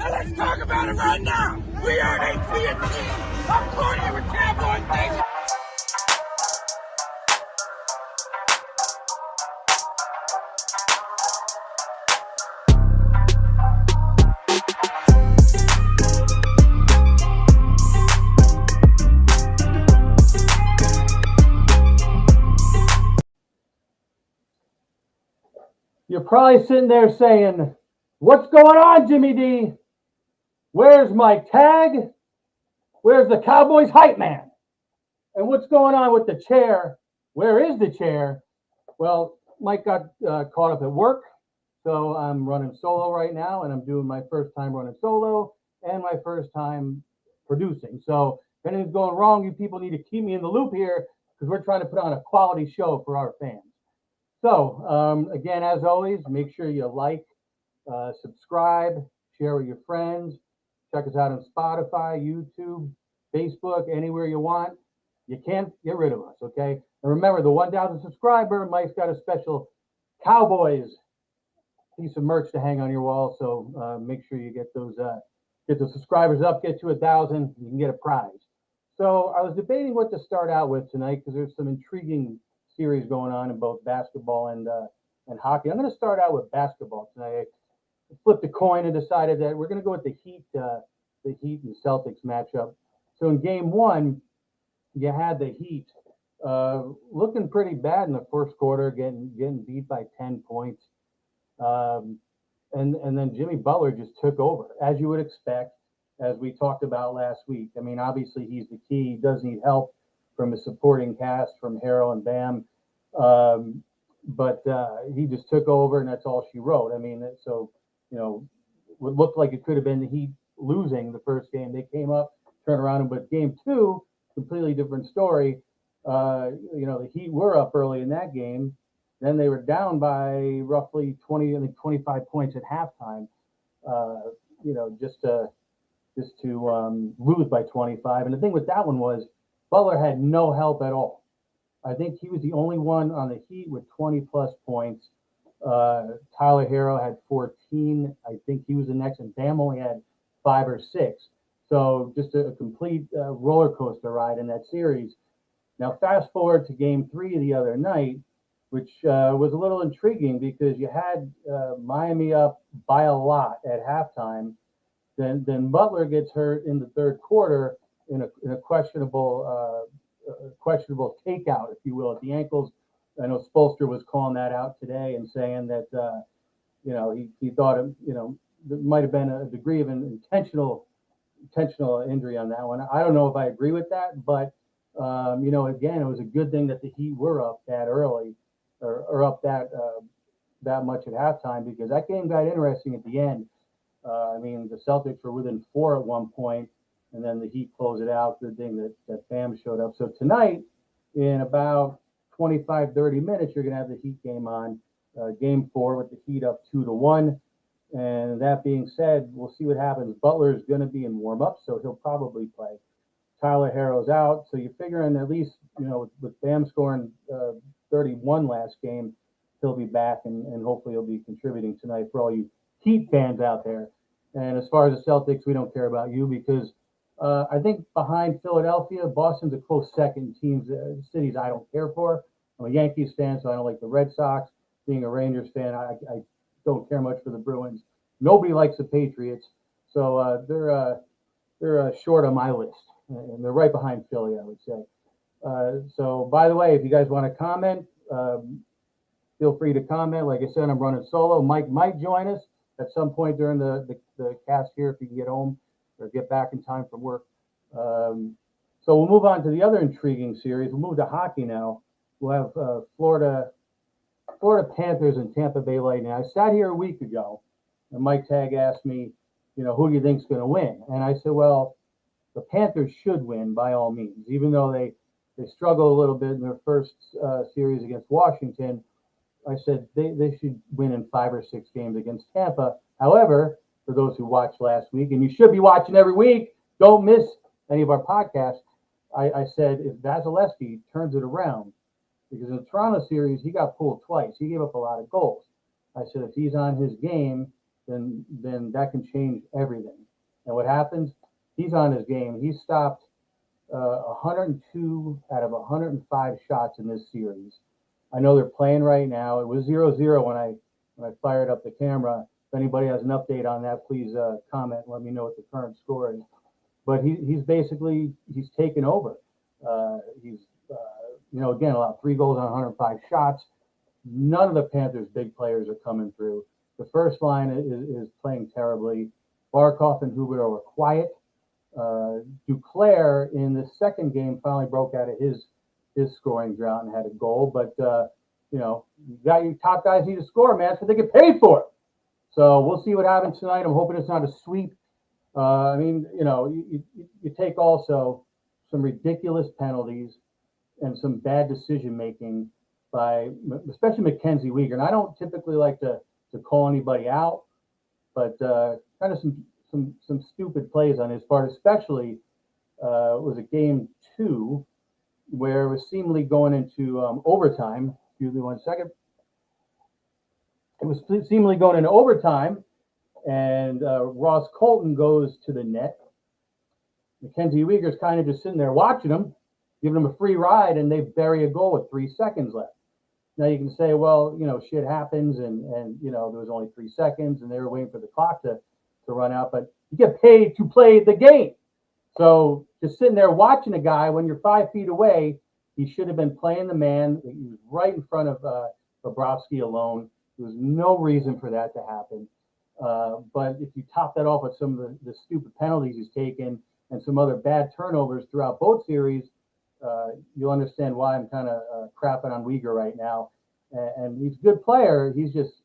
And let's talk about it right now. We are AT&T. I'm Courtney with Cowboy Nation. You're probably sitting there saying, what's going on, Jimmy D? Where's my tag? Where's the Cowboys hype man? And what's going on with the chair? Where is the chair? Well, Mike got caught up at work, so I'm running solo right now, and I'm doing my first time running solo and my first time producing. So if anything's going wrong, you people need to keep me in the loop here because we're trying to put on a quality show for our fans. So, again, as always, make sure you like, subscribe, share with your friends. Check us out on Spotify, YouTube, Facebook, anywhere you want. You can't get rid of us, okay? And remember, the 1,000 subscriber, Mike's got a special Cowboys piece of merch to hang on your wall. So make sure you get the subscribers up, get to 1,000, you can get a prize. So I was debating what to start out with tonight because there's some intriguing series going on in both basketball and hockey. I'm going to start out with basketball tonight. I flipped a coin and decided that we're going to go with the Heat and Celtics matchup. So in game one, you had the Heat looking pretty bad in the first quarter, getting beat by 10 points. And then Jimmy Butler just took over, as you would expect, as we talked about last week. I mean, obviously he's the key. He does need help from his supporting cast, from Harrell and Bam. But he just took over, and that's all she wrote. I mean, so, you know, what looked like it could have been the Heat losing the first game. They came up, turned around, but game two, completely different story. You know, the Heat were up early in that game. Then they were down by roughly 25 points at halftime, you know, just to lose by 25. And the thing with that one was Butler had no help at all. I think he was the only one on the Heat with 20-plus points. Tyler Herro had 14. I think he was the next, and Bam only had 5 or 6. So just a complete roller coaster ride in that series. Now, fast forward to game 3 the other night, which was a little intriguing because you had Miami up by a lot at halftime. Then Butler gets hurt in the third quarter in a questionable takeout, if you will, at the ankles. I know Spoelstra was calling that out today and saying that you know, he thought you know, there might have been a degree of an intentional injury on that one. I don't know if I agree with that, but you know, again, it was a good thing that the Heat were up that early or up that much at halftime, because that game got interesting at the end. I mean, the Celtics were within 4 at one point, and then the Heat closed it out. Good thing that Bam showed up. So tonight, in about 25, 30 minutes, you're going to have the Heat game on, game 4 with the Heat up 2-1. And that being said, we'll see what happens. Butler is going to be in warm-up, so he'll probably play. Tyler Herro's out, so you're figuring at least, you know, with Bam scoring 31 last game, he'll be back, and hopefully he'll be contributing tonight for all you Heat fans out there. And as far as the Celtics, we don't care about you because I think behind Philadelphia, Boston's a close second. Cities I don't care for. I'm a Yankees fan, so I don't like the Red Sox. Being a Rangers fan, I don't care much for the Bruins. Nobody likes the Patriots, so they're short on my list, and they're right behind Philly, I would say. So, by the way, if you guys want to comment, feel free to comment. Like I said, I'm running solo. Mike might join us at some point during the cast here if he can get home or get back in time from work. So we'll move on to the other intriguing series. We'll move to hockey now. We'll have Florida Panthers and Tampa Bay Lightning. I sat here a week ago, and Mike Tagg asked me, you know, who do you think's going to win? And I said, well, the Panthers should win by all means, even though they struggled a little bit in their first series against Washington. I said they should win in 5 or 6 games against Tampa. However, for those who watched last week, and you should be watching every week, don't miss any of our podcasts, I said if Vasilevsky turns it around, because in the Toronto series, he got pulled twice. He gave up a lot of goals. I said if he's on his game, then that can change everything. And what happens? He's on his game. He stopped 102 out of 105 shots in this series. I know they're playing right now. It was 0-0 when I fired up the camera. If anybody has an update on that, please comment and let me know what the current score is. But he's taken over. He's again allowed 3 goals on 105 shots. None of the Panthers' big players are coming through. The first line is playing terribly. Barkov and Huberdeau are quiet. Duclair in the second game finally broke out of his scoring drought and had a goal. But you got your top guys need to score, man, so they get paid for it. So we'll see what happens tonight. I'm hoping it's not a sweep. You take also some ridiculous penalties and some bad decision making by especially Mackenzie Weegar. And I don't typically like to call anybody out, but kind of some stupid plays on his part, especially was a game 2 where it was seemingly going into overtime. Excuse me 1 second. It was seemingly going into overtime, and Ross Colton goes to the net. Mackenzie Weegar's kind of just sitting there watching him, giving him a free ride, and they bury a goal with 3 seconds left. Now you can say, well, shit happens, and there was only 3 seconds, and they were waiting for the clock to run out. But you get paid to play the game. So just sitting there watching a guy when you're 5 feet away, he should have been playing the man. He was right in front of Bobrovsky alone. There was no reason for that to happen. But if you top that off with some of the stupid penalties he's taken and some other bad turnovers throughout both series, you'll understand why I'm kind of crapping on Weegar right now. And he's a good player. He's just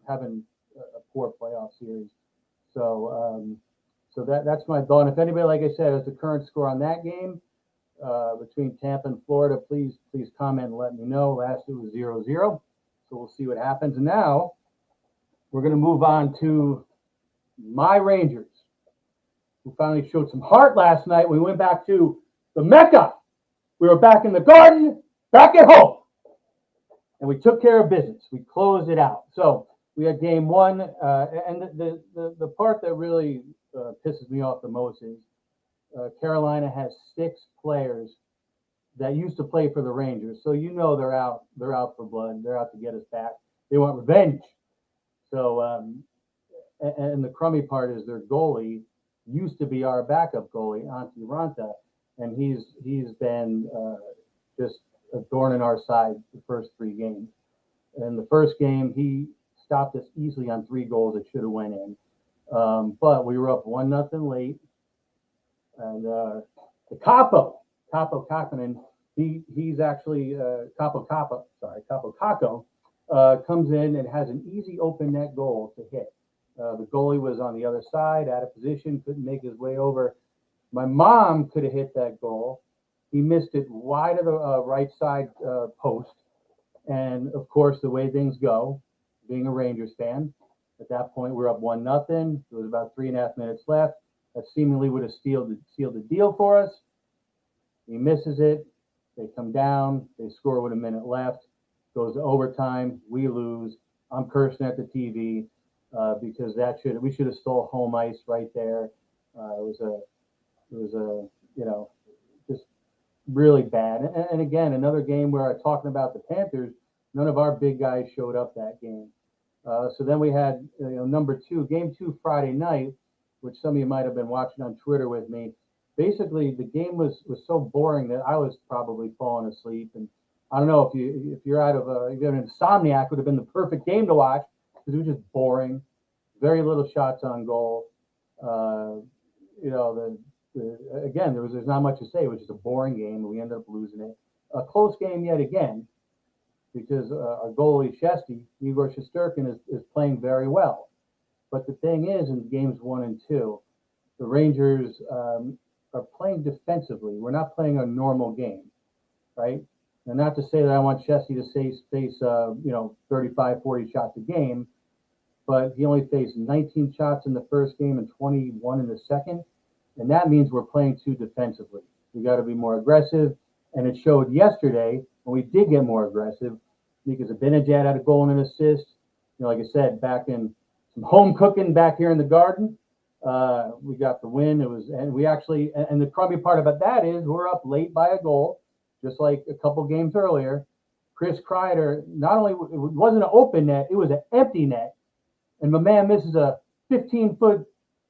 having a poor playoff series. So that's my thought. And if anybody, like I said, has the current score on that game between Tampa and Florida, please comment and let me know. Last it was 0-0. So we'll see what happens. And now we're going to move on to my Rangers, who finally showed some heart last night. We went back to the Mecca. We were back in the Garden, back at home. And we took care of business. We closed it out. So we had game 1. And the part that really pisses me off the most is Carolina has 6 players that used to play for the Rangers. So they're out for blood. They're out to get us back. They want revenge. So and the crummy part is their goalie used to be our backup goalie, Antti Ranta, and he's been just a thorn in our side the first 3 games. In the first game, he stopped us easily on 3 goals that should have went in. But we were up 1-0 late, and the Capo Kakkonen, he's actually Capo Kakko comes in and has an easy open net goal to hit. The goalie was on the other side, out of position, couldn't make his way over. My mom could have hit that goal. He missed it wide of the right side post. And, of course, the way things go, being a Rangers fan, at that point we were up 1-0. There was about 3.5 minutes left. That seemingly would have sealed the deal for us. He misses it. They come down. They score with a minute left. Goes to overtime. We lose. I'm cursing at the TV because we should have stole home ice right there. It was just really bad. And again, another game where I'm talking about the Panthers. None of our big guys showed up that game. So then we had number 2, game 2 Friday night, which some of you might have been watching on Twitter with me. Basically, the game was so boring that I was probably falling asleep. And I don't know if you're if you're an insomniac, would have been the perfect game to watch because it was just boring. Very little shots on goal. Again, there's not much to say. It was just a boring game, and we ended up losing it. A close game yet again because our goalie Igor Shesterkin is playing very well. But the thing is, in games 1 and 2, the Rangers are playing defensively. We're not playing a normal game, right? And not to say that I want Chesty to face 35, 40 shots a game, but he only faced 19 shots in the first game and 21 in the second. And that means we're playing too defensively. We got to be more aggressive. And it showed yesterday when we did get more aggressive because Zibanejad had a goal and an assist. Like I said, back in home cooking back here in the Garden. We got the win. And the crummy part about that is we're up late by a goal, just like a couple games earlier. Chris Kreider, not only it wasn't an open net, it was an empty net, and my man misses a 15-foot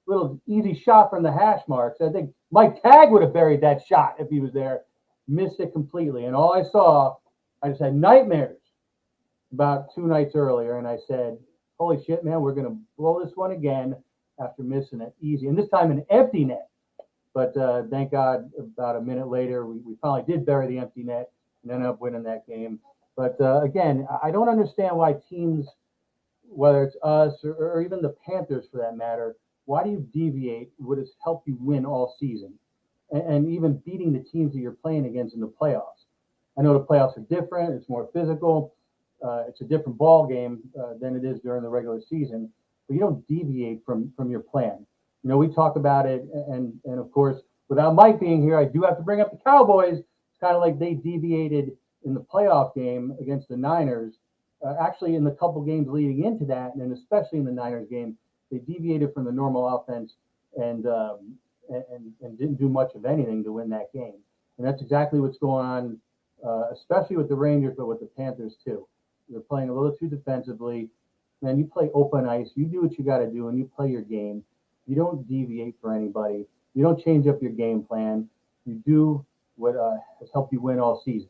little easy shot from the hash marks. I think Mike Tagg would have buried that shot if he was there. Missed it completely, and all I just had nightmares about 2 nights earlier, and I said, holy shit, man, we're going to blow this one again after missing it easy. And this time an empty net. But thank God, about a minute later, we finally did bury the empty net and ended up winning that game. But again, I don't understand why teams, whether it's us or even the Panthers for that matter, why do you deviate what has helped you win all season? And even beating the teams that you're playing against in the playoffs. I know the playoffs are different. It's more physical. It's a different ball game than it is during the regular season. But you don't deviate from your plan. You know, we talk about it, and of course, without Mike being here, I do have to bring up the Cowboys. It's kind of like they deviated in the playoff game against the Niners. Actually, in the couple games leading into that, and especially in the Niners game, they deviated from the normal offense and didn't do much of anything to win that game. And that's exactly what's going on, especially with the Rangers, but with the Panthers too. They're playing a little too defensively. Man, you play open ice. You do what you got to do, and you play your game. You don't deviate for anybody. You don't change up your game plan. You do what has helped you win all season.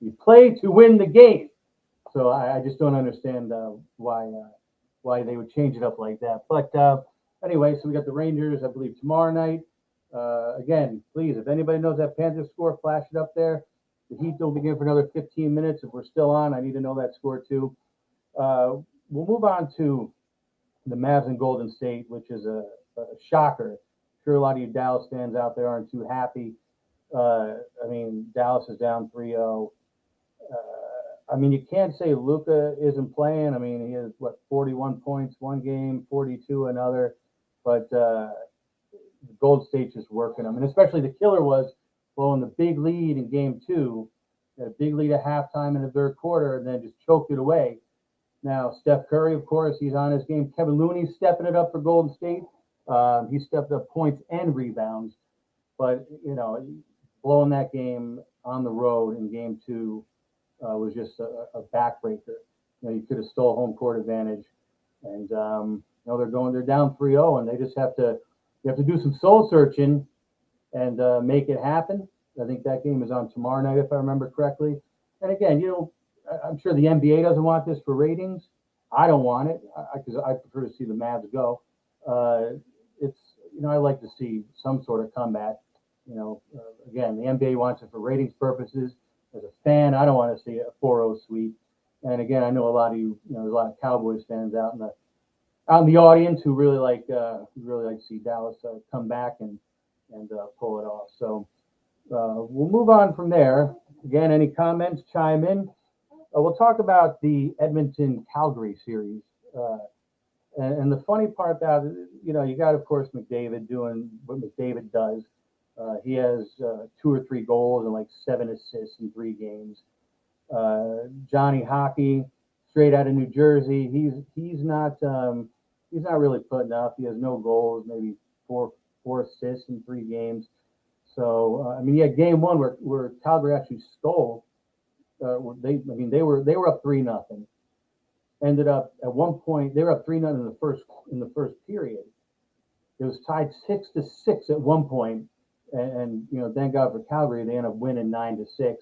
You play to win the game. So I just don't understand why they would change it up like that. But anyway, so we got the Rangers, I believe, tomorrow night. Again, please, if anybody knows that Panthers score, flash it up there. The Heat don't begin for another 15 minutes. If we're still on, I need to know that score too. We'll move on to the Mavs and Golden State, which is a shocker. I'm sure a lot of you Dallas fans out there aren't too happy. I mean, Dallas is down 3-0. I mean, you can't say Luka isn't playing. I mean, he has, 41 points one game, 42 another. But Golden State's just working them. And especially the killer was blowing the big lead in game 2. Had a big lead at halftime in the third quarter and then just choked it away. Now, Steph Curry, of course, he's on his game. Kevin Looney's stepping it up for Golden State. He stepped up points and rebounds. But, you know, blowing that game on the road in game 2 was just a backbreaker. You know, you could have stole home court advantage. And, you know, they're down 3-0, and they just have to do some soul searching and make it happen. I think that game is on tomorrow night, if I remember correctly. And again, you know, I'm sure the NBA doesn't want this for ratings. I don't want it because I prefer to see the Mavs go. It's, you know, I like to see some sort of comeback. You know, again, the NBA wants it for ratings purposes. As a fan, I don't want to see a 4-0 sweep. And again, I know a lot of you know, there's a lot of Cowboys fans out in the audience who really like to see Dallas come back and pull it off. So we'll move on from there. Again, any comments, chime in. We'll talk about the Edmonton Calgary series. And the funny part about it, you know, you got, of course, McDavid doing what McDavid does. He has 2 or 3 goals and like 7 assists in 3 games. Johnny Hockey, straight out of New Jersey, he's not really putting up. He has no goals, maybe four assists in 3 games. So I mean, yeah, game 1 where Calgary actually stole. They were up 3-0. Ended up at one point they were up 3-0 in the first period. It was tied 6-6 at one point, and you know, thank God for Calgary, they ended up winning 9-6.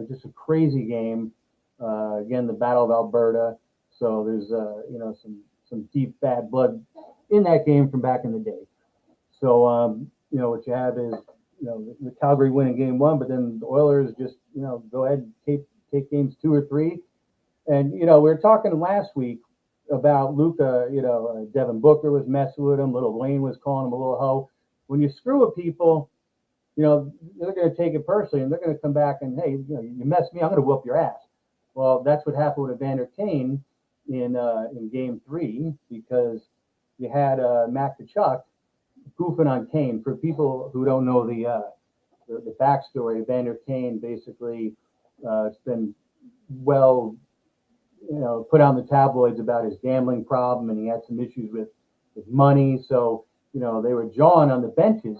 Just a crazy game. Again, the Battle of Alberta. So there's you know, some deep bad blood in that game from back in the day. So you know, what you have is, you know, the Calgary winning game 1, but then the Oilers just, you know, go ahead and take games 2 or 3. And, you know, we were talking last week about Luka, you know, Devin Booker was messing with him. Little Wayne was calling him a little hoe. When you screw with people, you know, they're going to take it personally, and they're going to come back and, hey, you know, you messed me, I'm going to whoop your ass. Well, that's what happened with Evander Kane in game 3, because you had Mac Tkachuk goofing on Kane. For people who don't know the backstory, Evander Kane basically it's been well put out in the tabloids about his gambling problem, and he had some issues with money. So, they were jawing on the benches,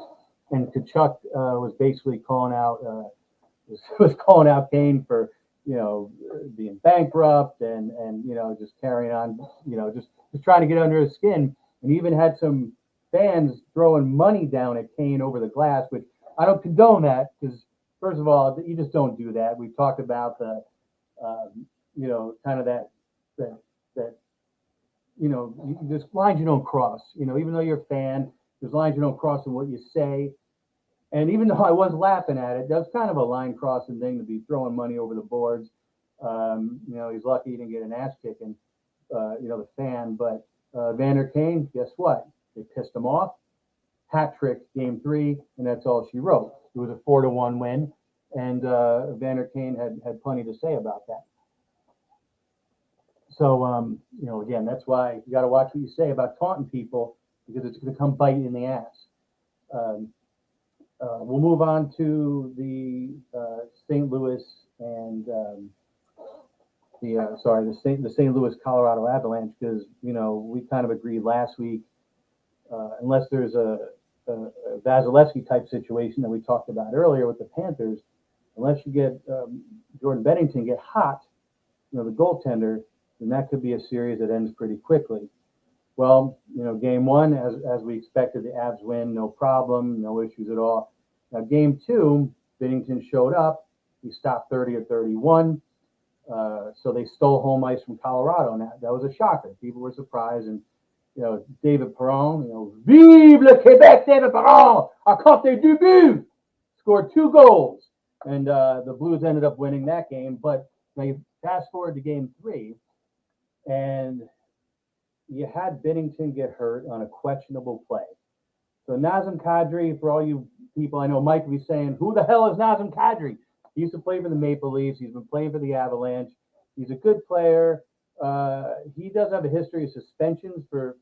and Kachuk was basically calling out Kane for, being bankrupt and just carrying on, just trying to get under his skin, and even had some fans throwing money down at Kane over the glass, which I don't condone that, because first of all, you just don't do that. We've talked about the, kind of that, there's lines you don't cross. Even though you're a fan, there's lines you don't cross in what you say. And even though I was laughing at it, that's kind of a line crossing thing to be throwing money over the boards. He's lucky he didn't get an ass kicking, the fan. But Vander Kane, guess what? They pissed him off. Hat trick game 3, and that's all she wrote. It was a 4-1 win, and Vander Kane had plenty to say about that. So, again, that's why you got to watch what you say about taunting people, because it's going to come bite you in the ass. We'll move on to the St. Louis and the St. Louis Colorado Avalanche, because we kind of agreed last week, unless there's a Vasilevsky type situation that we talked about earlier with the Panthers, unless you get Jordan Bennington get hot, the goaltender, then that could be a series that ends pretty quickly. Well, game 1, as we expected, the Avs win, no problem, no issues at all. Now, game 2, Bennington showed up. He stopped 30 of 31. So they stole home ice from Colorado. Now, that was a shocker. People were surprised. And, David Perron, Vive le Québec, David Perron! A compte du but! Scored 2 goals. And the Blues ended up winning that game. But now you fast forward to game 3, and you had Bennington get hurt on a questionable play. So Nazem Kadri, for all you people, I know Mike will be saying, who the hell is Nazem Kadri? He used to play for the Maple Leafs. He's been playing for the Avalanche. He's a good player. He does have a history of suspensions for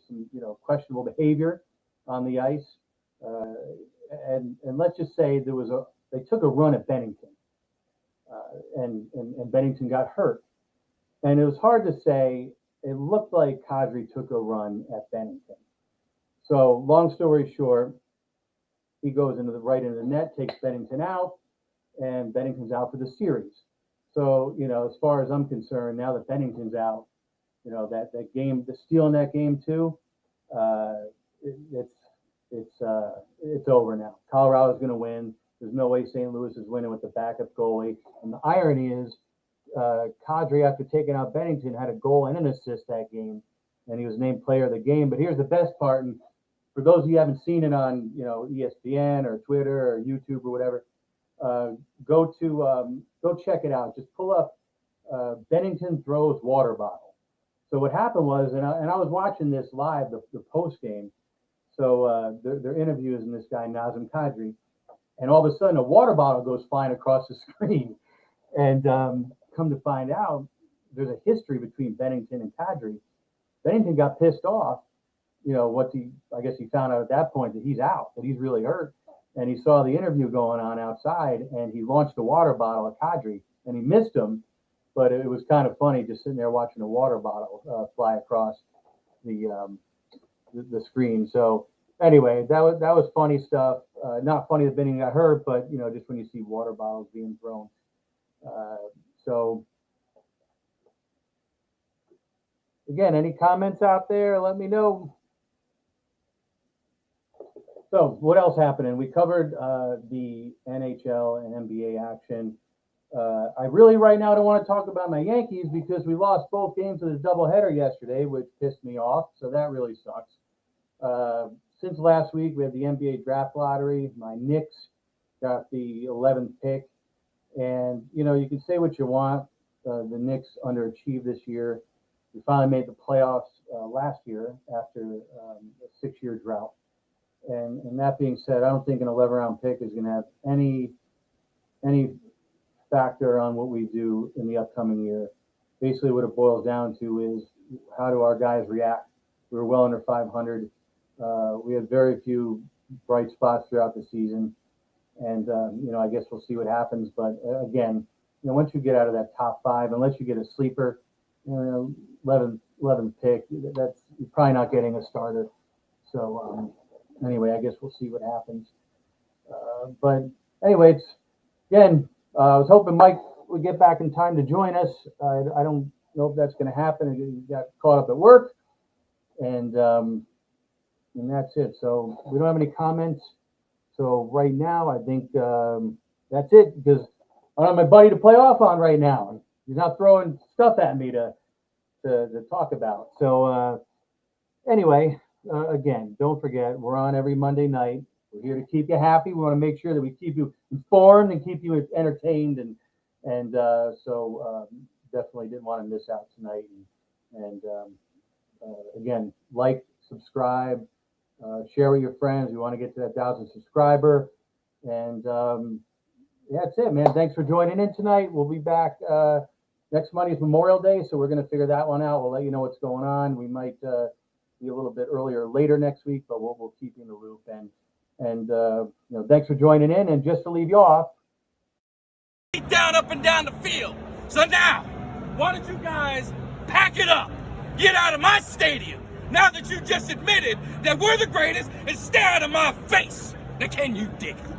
some, questionable behavior on the ice. And let's just say they took a run at Bennington, and Bennington got hurt. And it was hard to say. It looked like Kadri took a run at Bennington. So long story short, he goes right into the net, takes Bennington out, and Bennington's out for the series. So, as far as I'm concerned, now that Bennington's out, that game, the steal in that game too, it's over now. Colorado's going to win. There's no way St. Louis is winning with the backup goalie. And the irony is, Kadri, after taking out Bennington, had a goal and an assist that game, and he was named player of the game. But here's the best part, and for those of you who haven't seen it on ESPN or Twitter or YouTube or whatever, go check it out. Just pull up Bennington throws water bottle. So what happened was, and I was watching this live, the post game. So they're interviewing this guy Nazem Kadri, and all of a sudden a water bottle goes flying across the screen, and come to find out, there's a history between Bennington and Kadri. Bennington got pissed off. I guess he found out at that point that he's out, that he's really hurt. And he saw the interview going on outside, and he launched a water bottle at Kadri, and he missed him. But it was kind of funny just sitting there watching a water bottle fly across the screen. So anyway, that was funny stuff. Not funny that Bennington got hurt, but just when you see water bottles being thrown. So again, any comments out there? Let me know. So what else happening? We covered the NHL and NBA action. I really right now don't want to talk about my Yankees because we lost both games of the doubleheader yesterday, which pissed me off. So that really sucks. Since last week, we had the NBA draft lottery. My Knicks got the 11th pick. And, you can say what you want. The Knicks underachieved this year. We finally made the playoffs last year after a 6-year drought. And that being said, I don't think an 11th-round pick is going to have any factor on what we do in the upcoming year. Basically, what it boils down to is how do our guys react? We were well under 500. We had very few bright spots throughout the season. And, I guess we'll see what happens. But, again, once you get out of that top 5, unless you get a sleeper, 11th pick. That's you're probably not getting a starter. So anyway, I guess we'll see what happens. But anyway, again, I was hoping Mike would get back in time to join us. I don't know if that's going to happen. He got caught up at work, and that's it. So we don't have any comments. So right now, I think that's it because I don't have my buddy to play off on right now. He's not throwing stuff at me to talk about. So anyway, again, don't forget, we're on every Monday night. We're here to keep you happy. We want to make sure that we keep you informed and keep you entertained. And so definitely didn't want to miss out tonight. And again, like, subscribe, share with your friends. We want to get to that 1,000 subscriber. And that's it, man. Thanks for joining in tonight. We'll be back. Next Monday is Memorial Day, so we're going to figure that one out. We'll let you know what's going on. We might be a little bit earlier or later next week, but we'll keep you in the loop. And thanks for joining in. And just to leave you off, down, up and down the field. So now, why don't you guys pack it up? Get out of my stadium. Now that you just admitted that we're the greatest, and stare out of my face. Now, can you dig it?